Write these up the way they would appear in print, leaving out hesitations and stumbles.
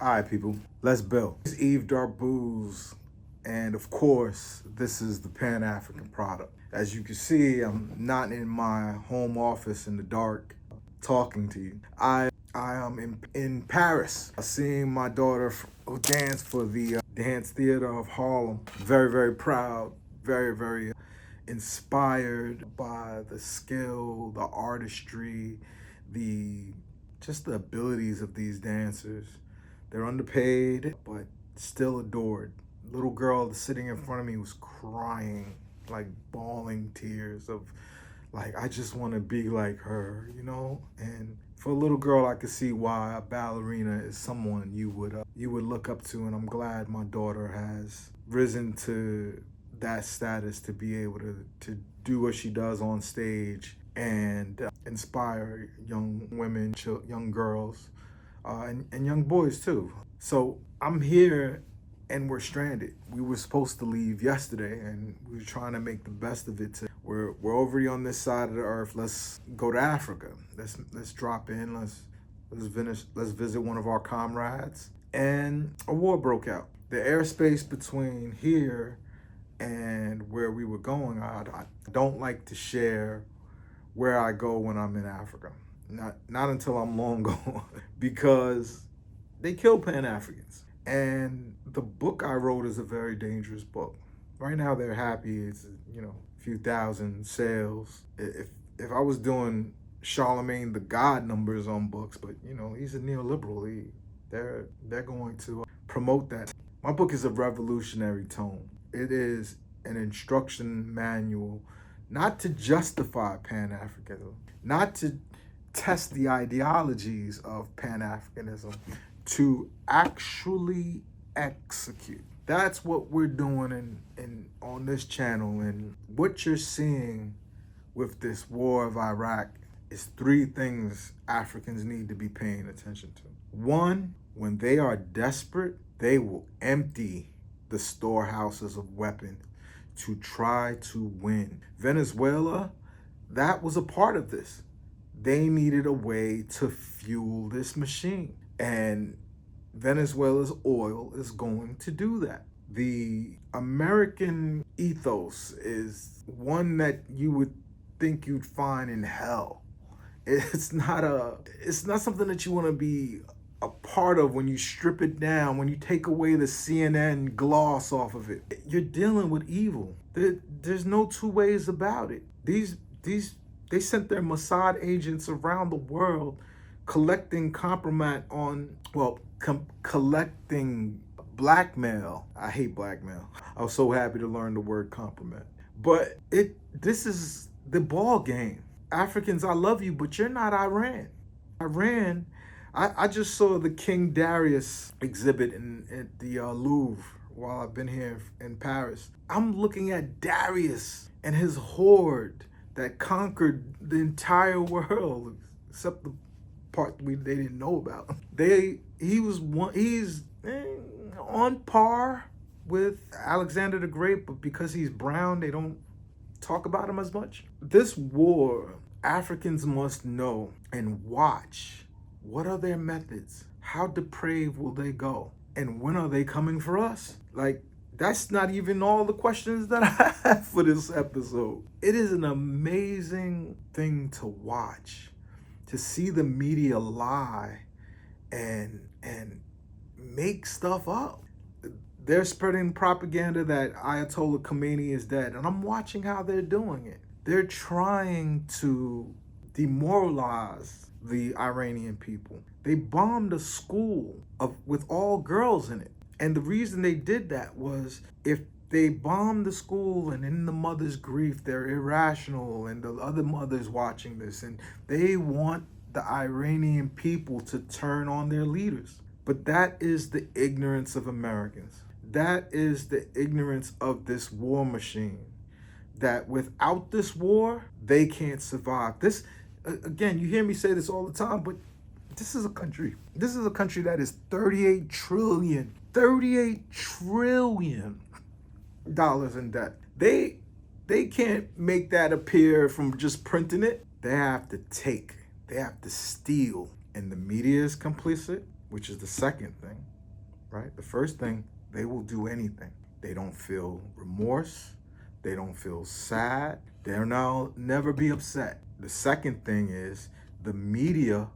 All right, people, let's build. It's Eve Darbouz, and of course, this is the Pan-African product. As you can see, I'm not in my home office in the dark talking to you. I am in Paris, seeing my daughter who danced for the Dance Theater of Harlem. Very, very proud, very inspired by the skill, the artistry, the just the abilities of these dancers. They're underpaid, but still adored. Little girl sitting in front of me was crying, like bawling tears of, like, I just want to be like her, you know? And for a little girl, I could see why a ballerina is someone you would look up to, and I'm glad my daughter has risen to that status to be able to do what she does on stage and inspire young women, young girls, and young boys too. So I'm here and we're stranded. We were supposed to leave yesterday and we were trying to make the best of it. We're already on this side of the earth. Let's go to Africa. Let's drop in. Let's visit one of our comrades. And a war broke out. The airspace between here and where we were going, I don't like to share where I go when I'm in Africa. Not until I'm long gone, because they kill Pan-Africans. And the book I wrote is a very dangerous book. Right now they're happy. It's, a few thousand sales. If I was doing Charlemagne the God numbers on books, but he's a neoliberal. They're going to promote that. My book is a revolutionary tone. It is an instruction manual, not to justify Pan-Africanism, not to test the ideologies of Pan-Africanism, to actually execute. That's what we're doing in on this channel. And what you're seeing with this war of Iraq is three things Africans need to be paying attention to. One, when they are desperate, they will empty the storehouses of weapons to try to win. Venezuela, that was a part of this. They needed a way to fuel this machine. And Venezuela's oil is going to do that. The American ethos is one that you would think you'd find in hell. It's not something that you want to be a part of. When you strip it down, when you take away the CNN gloss off of it, you're dealing with evil. There's no two ways about it. They sent their Mossad agents around the world collecting compromise on, collecting blackmail. I hate blackmail. I was so happy to learn the word compliment. But this is the ball game. Africans, I love you, but you're not Iran. I just saw the King Darius exhibit at the Louvre while I've been here in Paris. I'm looking at Darius and his horde that conquered the entire world, except the part they didn't know about. He's on par with Alexander the Great, but because he's brown, they don't talk about him as much. This war, Africans must know and watch. What are their methods? How depraved will they go? And when are they coming for us? Like, that's not even all the questions that I have for this episode. It is an amazing thing to watch, to see the media lie and make stuff up. They're spreading propaganda that Ayatollah Khomeini is dead, and I'm watching how they're doing it. They're trying to demoralize the Iranian people. They bombed a school with all girls in it. And the reason they did that was, if they bomb the school and in the mother's grief, they're irrational, and the other mothers watching this, and they want the Iranian people to turn on their leaders. But that is the ignorance of Americans. That is the ignorance of this war machine. That without this war, they can't survive. This, again, you hear me say this all the time, but this is a country that is $38 trillion in debt. They can't make that appear from just printing it. They have to steal. And the media is complicit. which is the second thing, right? The first thing, they will do anything. They don't feel remorse. They don't feel sad. They'll now never be upset. The second thing is the media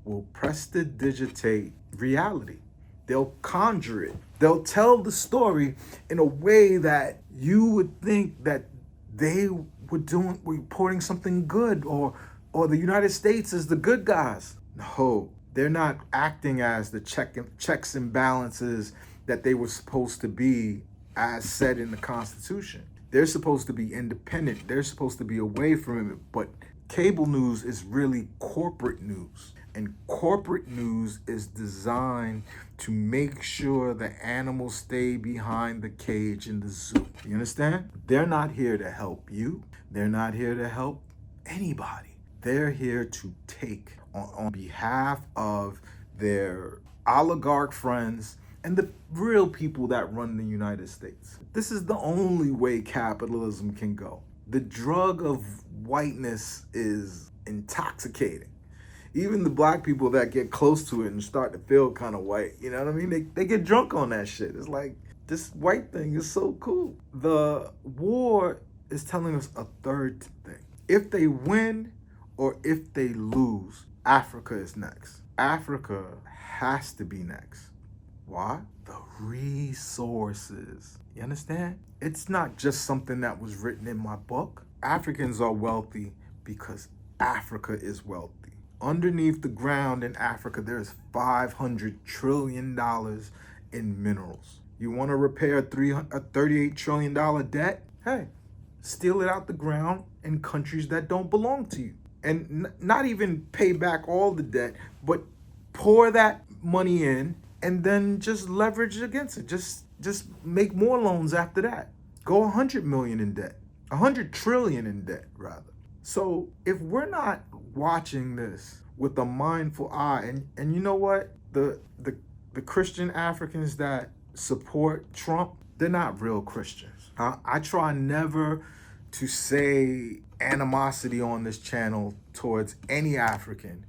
will prestidigitate reality. They'll conjure it. They'll tell the story in a way that you would think that they were reporting something good, or the United States is the good guys. No, they're not acting as the checks and balances that they were supposed to be as said in the Constitution. They're supposed to be independent. They're supposed to be away from it. But cable news is really corporate news. And corporate news is designed to make sure the animals stay behind the cage in the zoo. You understand? They're not here to help you. They're not here to help anybody. They're here to take on behalf of their oligarch friends and the real people that run the United States. This is the only way capitalism can go. The drug of whiteness is intoxicating. Even the black people that get close to it and start to feel kind of white, you know what I mean? They get drunk on that shit. It's like, this white thing is so cool. The war is telling us a third thing. If they win or if they lose, Africa is next. Africa has to be next. Why? The resources. You understand? It's not just something that was written in my book. Africans are wealthy because Africa is wealthy. Underneath the ground in Africa, there's $500 trillion in minerals. You want to repair a $38 trillion debt? Hey, steal it out the ground in countries that don't belong to you. And not even pay back all the debt, but pour that money in and then just leverage against it. Just make more loans after that. Go 100 million in debt, 100 trillion in debt rather. So if we're not watching this with a mindful eye, and you know what, the Christian Africans that support Trump, they're not real Christians. I try never to say animosity on this channel towards any African,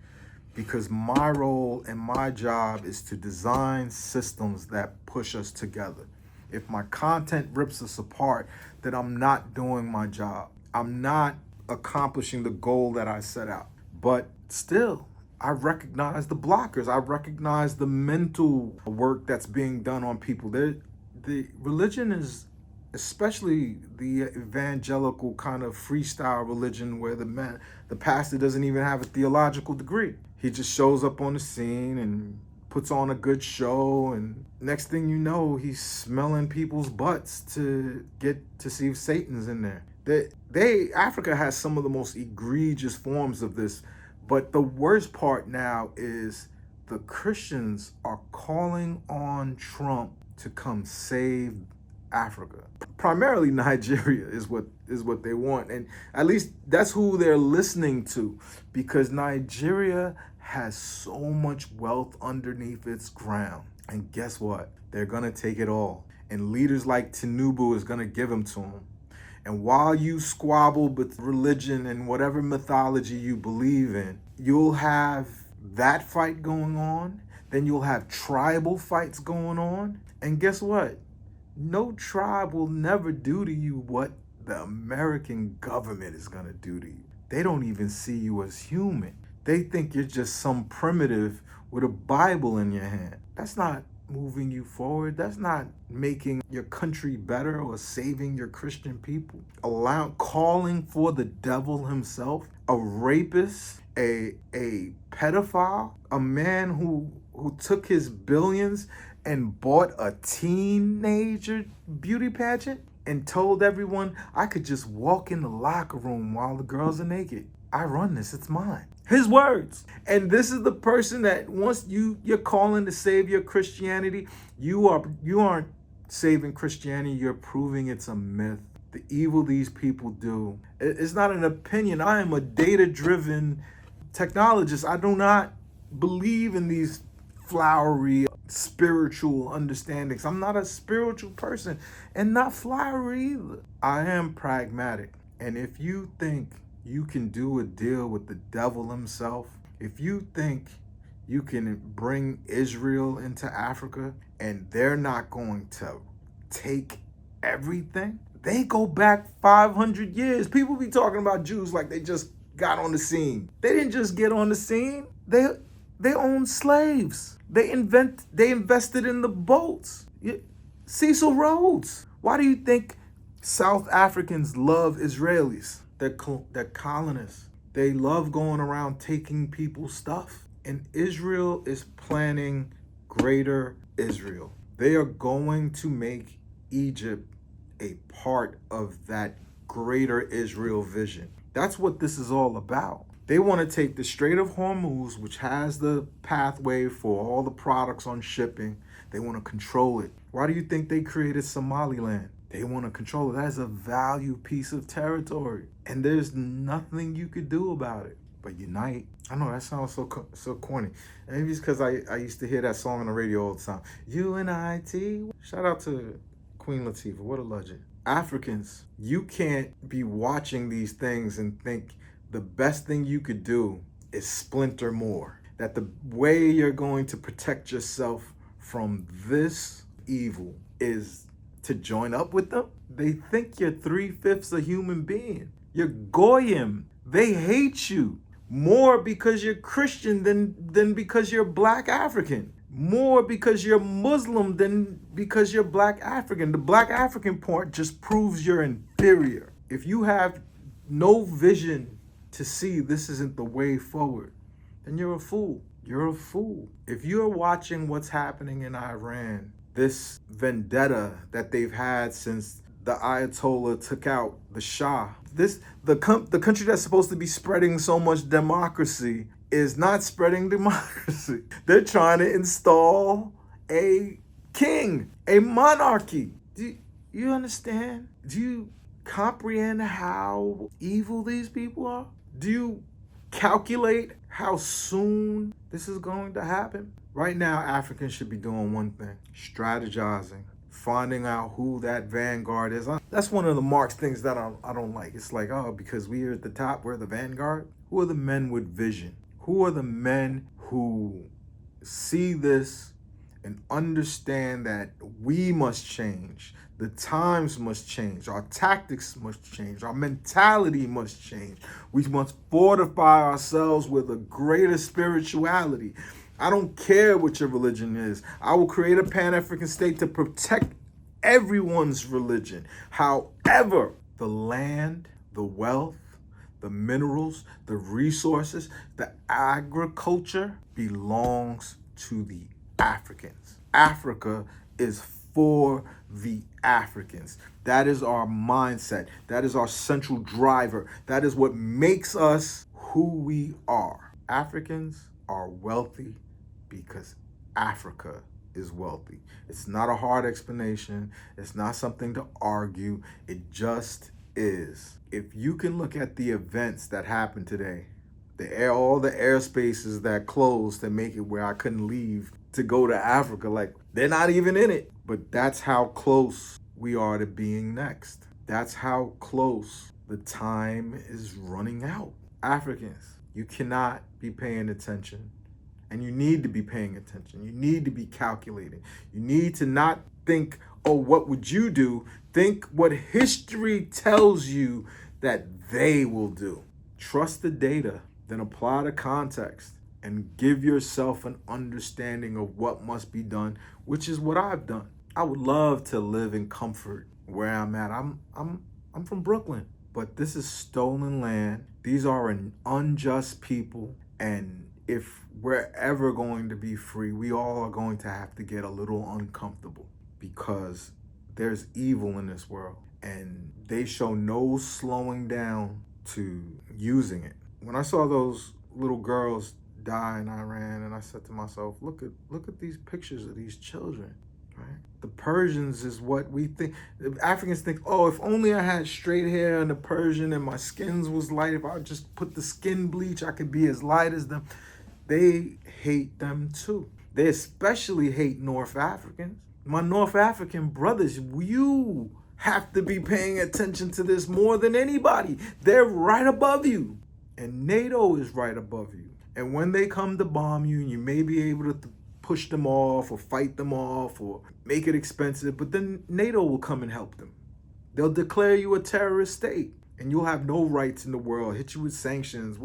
because my role and my job is to design systems that push us together. If my content rips us apart, then I'm not doing my job. I'm not accomplishing the goal that I set out. But still, I recognize the blockers. I recognize the mental work that's being done on people. The religion is, especially the evangelical kind of freestyle religion, where the pastor doesn't even have a theological degree. He just shows up on the scene and puts on a good show, and next thing you know, he's smelling people's butts to get to see if Satan's in there. Africa has some of the most egregious forms of this, but the worst part now is the Christians are calling on Trump to come save Africa. Primarily Nigeria is what they want, and at least that's who they're listening to, because Nigeria has so much wealth underneath its ground. And guess what? They're gonna take it all. And leaders like Tinubu is gonna give them to them. And while you squabble with religion and whatever mythology you believe in, you'll have that fight going on. Then you'll have tribal fights going on. And guess what? No tribe will never do to you what the American government is gonna do to you. They don't even see you as human. They think you're just some primitive with a Bible in your hand. That's not moving you forward. That's not making your country better or saving your Christian people. Calling for the devil himself, a rapist, a pedophile, a man who took his billions and bought a teenager beauty pageant and told everyone, I could just walk in the locker room while the girls are naked. I run this, it's mine. His words. And this is the person that once you're calling to save your Christianity, you aren't saving Christianity, you're proving it's a myth. The evil these people do, it's not an opinion. I am a data-driven technologist. I do not believe in these flowery spiritual understandings. I'm not a spiritual person and not flowery either. I am pragmatic. And if you think you can do a deal with the devil himself, if you think you can bring Israel into Africa and they're not going to take everything. They go back 500 years. People be talking about Jews like they just got on the scene. They didn't just get on the scene. They owned slaves. They invested in the boats. Cecil Rhodes. Why do you think South Africans love Israelis? They're colonists. They love going around taking people's stuff. And Israel is planning greater Israel. They are going to make Egypt a part of that greater Israel vision. That's what this is all about. They want to take the Strait of Hormuz, which has the pathway for all the products on shipping. They want to control it. Why do you think they created Somaliland? They want to control it. That is a valued piece of territory. And there's nothing you could do about it but unite. I know that sounds so corny. Maybe it's because I used to hear that song on the radio all the time. UNIT. Shout out to Queen Latifah. What a legend. Africans, you can't be watching these things and think the best thing you could do is splinter more. That the way you're going to protect yourself from this evil is to join up with them. They think you're 3/5 a human being. You're Goyim. They hate you more because you're Christian than because you're Black African. More because you're Muslim than because you're Black African. The Black African part just proves you're inferior. If you have no vision to see this isn't the way forward, then you're a fool. You're a fool. If you're watching what's happening in Iran, this vendetta that they've had since the Ayatollah took out the Shah, the country that's supposed to be spreading so much democracy is not spreading democracy. They're trying to install a king, a monarchy. Do you understand? Do you comprehend how evil these people are? Do you calculate how soon this is going to happen? Right now, Africans should be doing one thing: strategizing, finding out who that vanguard is. That's one of the Marx things that I don't like. It's like, oh, because we are at the top, we're the vanguard. Who are the men with vision? Who are the men who see this and understand that we must change? The times must change. Our tactics must change. Our mentality must change. We must fortify ourselves with a greater spirituality. I don't care what your religion is. I will create a Pan-African state to protect everyone's religion. However, the land, the wealth, the minerals, the resources, the agriculture belongs to the Africans. Africa is for the Africans. That is our mindset. That is our central driver. That is what makes us who we are. Africans are wealthy because Africa is wealthy. It's not a hard explanation. It's not something to argue. It just is. If you can look at the events that happened today, all the airspaces that closed to make it where I couldn't leave to go to Africa, like they're not even in it. But that's how close we are to being next. That's how close the time is running out. Africans, you cannot be paying attention. And you need to be paying attention. You need to be calculating. You need to not think, oh, what would you do? Think what history tells you that they will do. Trust the data, then apply the context and give yourself an understanding of what must be done, which is what I've done. I would love to live in comfort where I'm at. I'm from Brooklyn, but this is stolen land. These are an unjust people, and if we're ever going to be free, we all are going to have to get a little uncomfortable because there's evil in this world and they show no slowing down to using it. When I saw those little girls die in Iran, and I said to myself, look at these pictures of these children, right? The Persians is what we think. Africans think, oh, if only I had straight hair and a Persian and my skin was light, if I just put the skin bleach, I could be as light as them. They hate them too. They especially hate North Africans. My North African brothers, you have to be paying attention to this more than anybody. They're right above you. And NATO is right above you. And when they come to bomb you, you may be able to push them off or fight them off or make it expensive, but then NATO will come and help them. They'll declare you a terrorist state and you'll have no rights in the world, hit you with sanctions.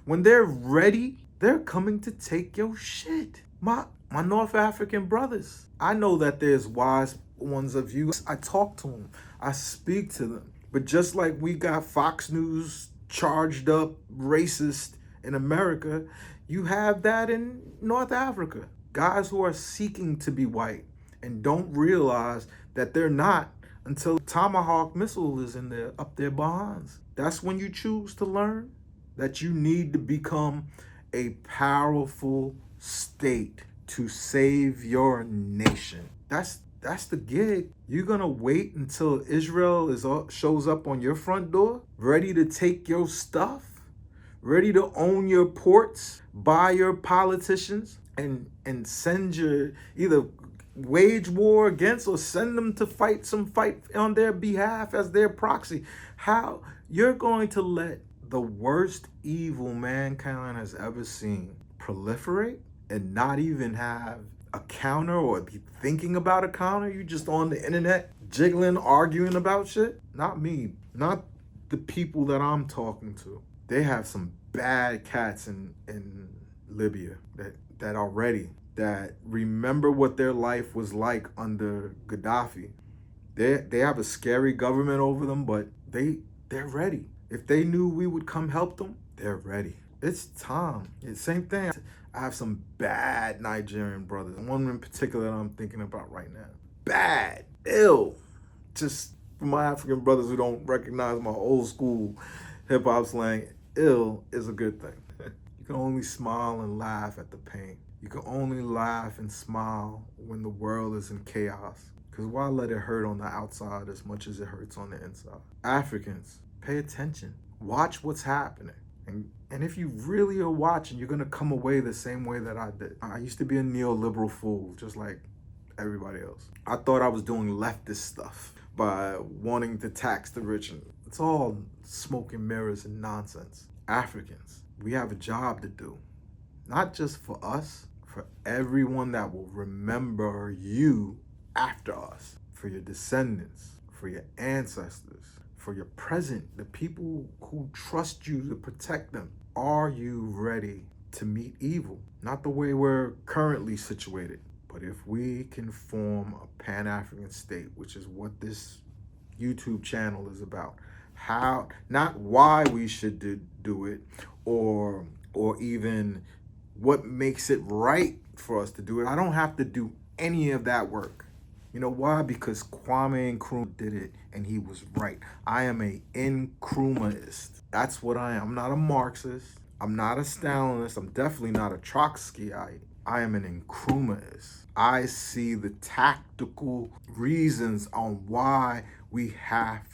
When they're ready, they're coming to take your shit. My North African brothers, I know that there's wise ones of you. I talk to them, I speak to them. But just like we got Fox News charged up racist in America, you have that in North Africa. Guys who are seeking to be white and don't realize that they're not until the Tomahawk missile is up their behinds. That's when you choose to learn that you need to become a powerful state to save your nation. That's the gig. You're gonna wait until Israel shows up on your front door, ready to take your stuff, ready to own your ports, buy your politicians, and send your either wage war against or send them to fight on their behalf as their proxy. How you're going to let the worst evil mankind has ever seen proliferate and not even have a counter or be thinking about a counter? You just on the internet jiggling, arguing about shit? Not me. Not the people that I'm talking to. They have some bad cats in Libya that already that remember what their life was like under Gaddafi. They have a scary government over them, but they're ready. If they knew we would come help them, they're ready. It's time. It's same thing. I have some bad Nigerian brothers. One in particular that I'm thinking about right now. Bad, ill. Just for my African brothers who don't recognize my old school hip hop slang, ill is a good thing. You can only smile and laugh at the pain. You can only laugh and smile when the world is in chaos. Because why let it hurt on the outside as much as it hurts on the inside? Africans, pay attention. Watch what's happening. And if you really are watching, you're going to come away the same way that I did. I used to be a neoliberal fool, just like everybody else. I thought I was doing leftist stuff by wanting to tax the rich. And it's all smoke and mirrors and nonsense. Africans, we have a job to do. Not just for us, for everyone that will remember you after us, for your descendants, for your ancestors, for your present, the people who trust you to protect them. Are you ready to meet evil? Not the way we're currently situated, but if we can form a Pan-African state, which is what this YouTube channel is about, how, not why we should do it, or even what makes it right for us to do it. I don't have to do any of that work. You know why? Because Kwame Nkrumah did it and he was right. I am a Nkrumahist. That's what I am. I'm not a Marxist. I'm not a Stalinist. I'm definitely not a Trotskyite. I am an Nkrumahist. I see the tactical reasons on why we have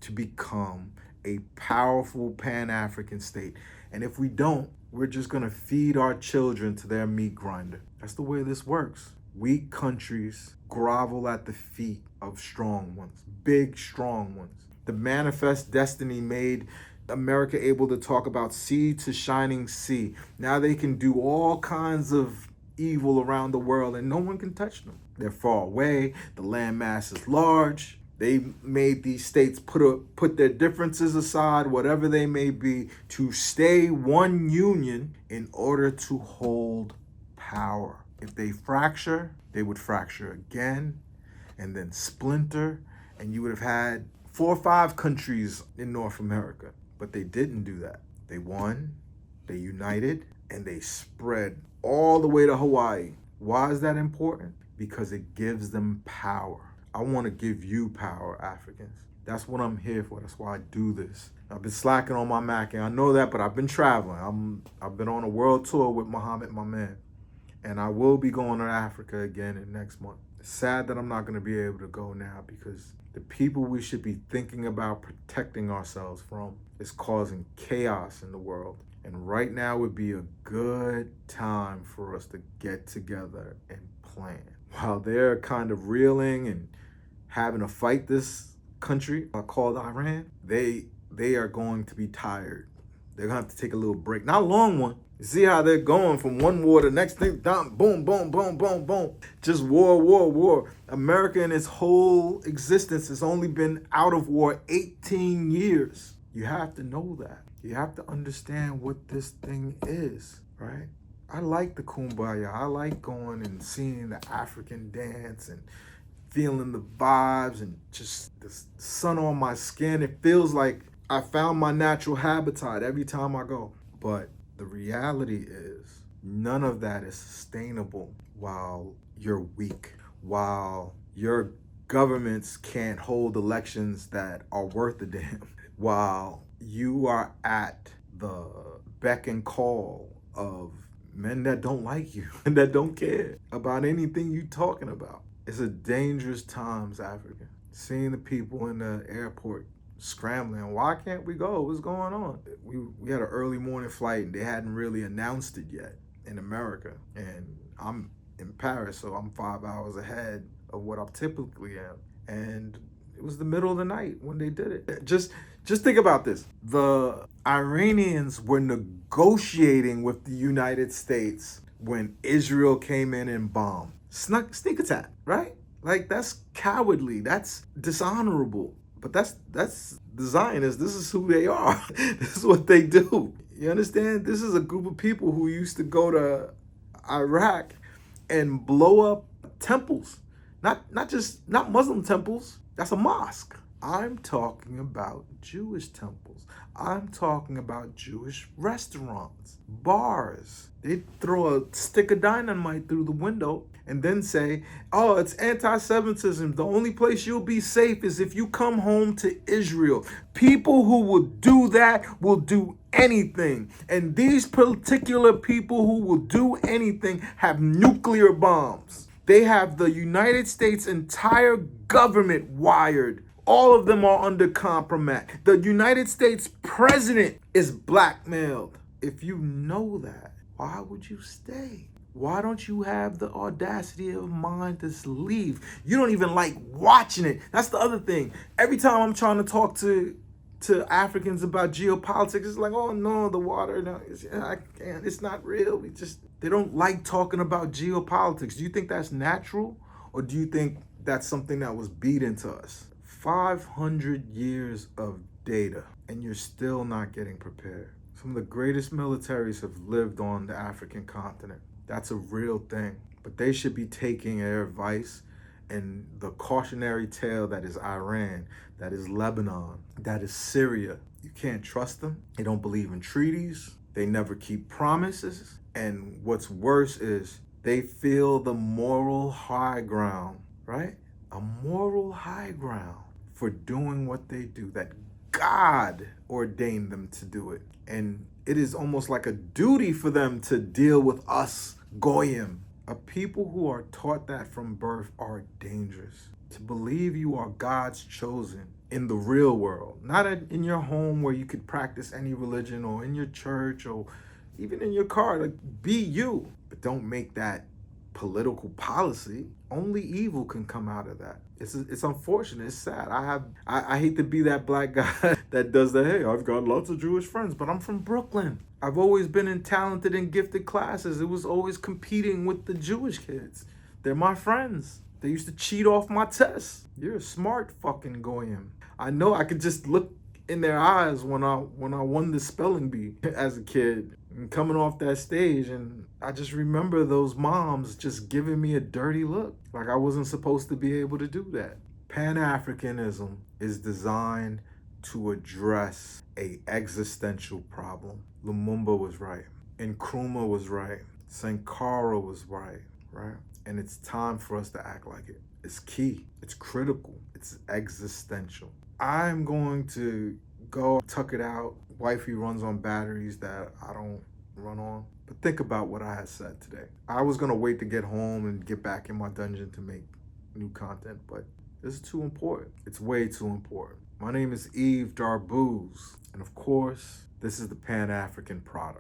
to become a powerful Pan-African state. And if we don't, we're just going to feed our children to their meat grinder. That's the way this works. Weak countries grovel at the feet of strong ones, big, strong ones. The manifest destiny made America able to talk about sea to shining sea. Now they can do all kinds of evil around the world and no one can touch them. They're far away. The landmass is large. They made these states put their differences aside, whatever they may be, to stay one union in order to hold power. If they fracture, they would fracture again and then splinter, and you would have had 4 or 5 countries in North America. But they didn't do that. They won, they united, and they spread all the way to Hawaii. Why is that important? Because it gives them power. I want to give you power, Africans. That's what I'm here for. That's why I do this. I've been slacking on my Mac, and I know that, but I've been traveling. I've been on a world tour with Muhammad, my man. And I will be going to Africa again in next month. It's sad that I'm not going to be able to go now because the people we should be thinking about protecting ourselves from is causing chaos in the world. And right now would be a good time for us to get together and plan. While they're kind of reeling and having to fight this country called Iran, they are going to be tired. They're gonna have to take a little break. Not a long one. You see how they're going from one war to the next thing, down, boom, boom, boom, boom, boom. Just war, war, war. America in its whole existence has only been out of war 18 years. You have to know that. You have to understand what this thing is, right? I like the kumbaya. I like going and seeing the African dance and feeling the vibes and just the sun on my skin. It feels like I found my natural habitat every time I go. But the reality is none of that is sustainable while you're weak, while your governments can't hold elections that are worth a damn, while you are at the beck and call of men that don't like you and that don't care about anything you talking about. It's a dangerous times, Africa. Seeing the people in the airport scrambling. Why can't we go? What's going on? We had an early morning flight and they hadn't really announced it yet in America. And I'm in Paris, so I'm 5 hours ahead of what I typically am. And it was the middle of the night when they did it. Just think about this. The Iranians were negotiating with the United States when Israel came in and bombed. Sneak attack, right? Like, that's cowardly. That's dishonorable. But that's the Zionists. This is who they are. This is what they do. You understand? This is a group of people who used to go to Iraq and blow up temples. Not Muslim temples. That's a mosque. I'm talking about Jewish temples. I'm talking about Jewish restaurants, bars. They throw a stick of dynamite through the window and then say, oh, it's anti-Semitism. The only place you'll be safe is if you come home to Israel. People who will do that will do anything. And these particular people who will do anything have nuclear bombs. They have the United States' entire government wired. All of them are under compromise. The United States president is blackmailed. If you know that, why would you stay? Why don't you have the audacity of mind to leave? You don't even like watching it. That's the other thing. Every time I'm trying to talk to Africans about geopolitics, it's like, oh no, the water, no, I can't, it's not real. They don't like talking about geopolitics. Do you think that's natural? Or do you think that's something that was beat into us? 500 years of data, and you're still not getting prepared. Some of the greatest militaries have lived on the African continent. That's a real thing. But they should be taking their advice and the cautionary tale that is Iran, that is Lebanon, that is Syria. You can't trust them. They don't believe in treaties. They never keep promises. And what's worse is they feel the moral high ground, right? A moral high ground for doing what they do, that God ordained them to do it. And it is almost like a duty for them to deal with us, Goyim. A people who are taught that from birth are dangerous. To believe you are God's chosen in the real world, not in your home where you could practice any religion, or in your church, or even in your car. Like, be you, but don't make that political policy. Only evil can come out of that. It's unfortunate. It's sad. I hate to be that black guy that does that. Hey, I've got lots of Jewish friends, but I'm from Brooklyn. I've always been in talented and gifted classes. It was always competing with the Jewish kids. They're my friends. They used to cheat off my tests. You're a smart fucking goyim. I know. I could just look in their eyes when I won the spelling bee as a kid and coming off that stage, and I just remember those moms just giving me a dirty look, like I wasn't supposed to be able to do that. Pan-Africanism is designed to address a existential problem. Lumumba was right. Nkrumah was right. Sankara was right? And it's time for us to act like it. It's key. It's critical. It's existential. I'm going to go tuck it out. Wifey runs on batteries that I don't run on. But think about what I had said today. I was going to wait to get home and get back in my dungeon to make new content, but this is too important. It's way too important. My name is Eve Darbouz, and of course, this is the Pan-African product.